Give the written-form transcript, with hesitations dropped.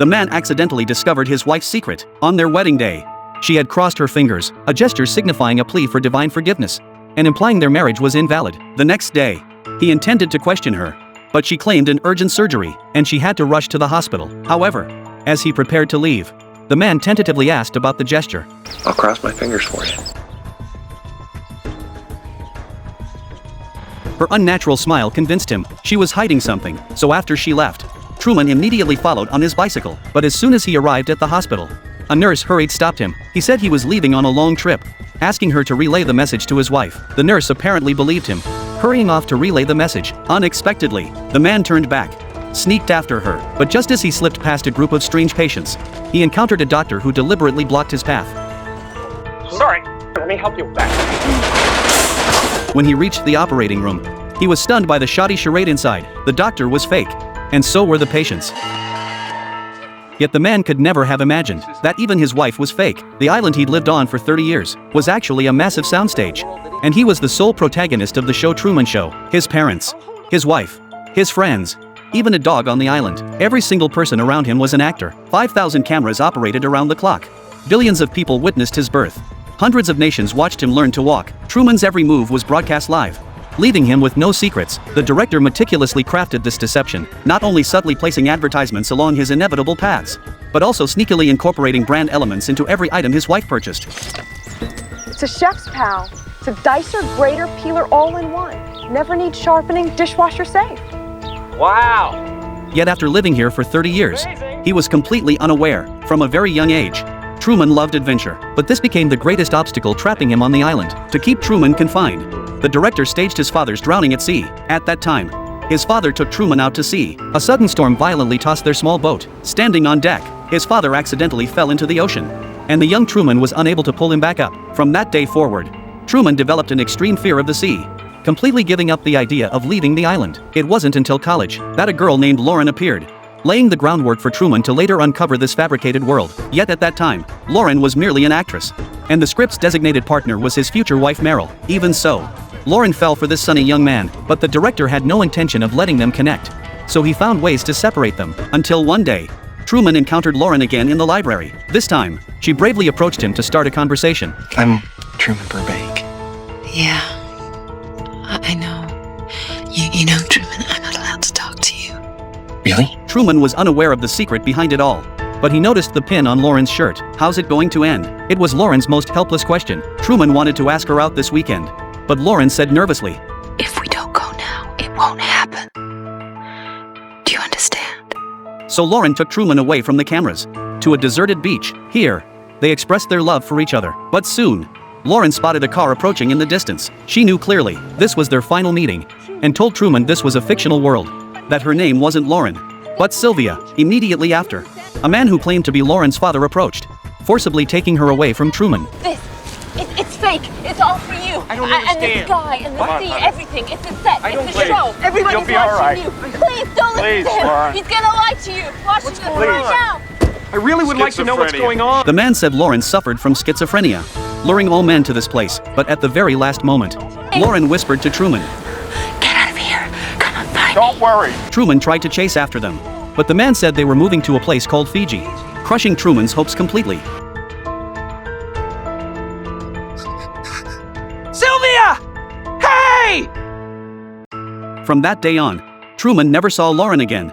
The man accidentally discovered his wife's secret on their wedding day. She had crossed her fingers, a gesture signifying a plea for divine forgiveness, and implying their marriage was invalid. The next day, he intended to question her, but she claimed an urgent surgery, and she had to rush to the hospital. However, as he prepared to leave, the man tentatively asked about the gesture. I'll cross my fingers for you. Her unnatural smile convinced him she was hiding something, so after she left, Truman immediately followed on his bicycle. But as soon as he arrived at the hospital, a nurse hurried stopped him. He said he was leaving on a long trip, asking her to relay the message to his wife. The nurse apparently believed him, hurrying off to relay the message. Unexpectedly, the man turned back, sneaked after her, but just as he slipped past a group of strange patients, he encountered a doctor who deliberately blocked his path. Sorry, let me help you back. When he reached the operating room, he was stunned by the shoddy charade inside. The doctor was fake, and so were the patients. Yet the man could never have imagined that even his wife was fake. The island he'd lived on for 30 years was actually a massive soundstage, and he was the sole protagonist of the show Truman Show. His parents, his wife, his friends, even a dog on the island. Every single person around him was an actor. 5,000 cameras operated around the clock. Billions of people witnessed his birth. Hundreds of nations watched him learn to walk. Truman's every move was broadcast live, leaving him with no secrets. The director meticulously crafted this deception, not only subtly placing advertisements along his inevitable paths, but also sneakily incorporating brand elements into every item his wife purchased. It's a Chef's Pal. It's a dicer, grater, peeler all in one. Never need sharpening, dishwasher safe. Wow! Yet after living here for 30 years, he was completely unaware. From a very young age, Truman loved adventure, but this became the greatest obstacle trapping him on the island. To keep Truman confined, the director staged his father's drowning at sea. At that time, his father took Truman out to sea. A sudden storm violently tossed their small boat. Standing on deck, his father accidentally fell into the ocean, and the young Truman was unable to pull him back up. From that day forward, Truman developed an extreme fear of the sea, completely giving up the idea of leaving the island. It wasn't until college that a girl named Lauren appeared, laying the groundwork for Truman to later uncover this fabricated world. Yet at that time, Lauren was merely an actress, and the script's designated partner was his future wife Meryl. Even so, Lauren fell for this sunny young man, but the director had no intention of letting them connect, so he found ways to separate them. Until one day, Truman encountered Lauren again in the library. This time, she bravely approached him to start a conversation. I'm Truman Burbank. Yeah, I know. You know, Truman, I'm not allowed to talk to you. Really? Truman was unaware of the secret behind it all, but he noticed the pin on Lauren's shirt. How's it going to end? It was Lauren's most helpless question. Truman wanted to ask her out this weekend, but Lauren said nervously, If we don't go now, it won't happen. Do you understand? So Lauren took Truman away from the cameras to a deserted beach. Here, they expressed their love for each other. But soon, Lauren spotted a car approaching in the distance. She knew clearly this was their final meeting, and told Truman this was a fictional world, that her name wasn't Lauren, but Sylvia. Immediately after, a man who claimed to be Lauren's father approached, forcibly taking her away from Truman. It's fake. It's all for you. I don't And understand. this guy and the sea, everything. It's a set. I don't It's a believe- show. Everybody's You'll be all watching right. you. Please don't Please, listen to him. Laura. He's gonna lie to you. Watch this right now. I really would like to know what's going on. The man said Lauren suffered from schizophrenia, luring all men to this place, but at the very last moment, Lauren whispered to Truman. Get out of here. Come on, find me. Don't worry. Truman tried to chase after them, but the man said they were moving to a place called Fiji, crushing Truman's hopes completely. Sylvia! Hey! From that day on, Truman never saw Lauren again.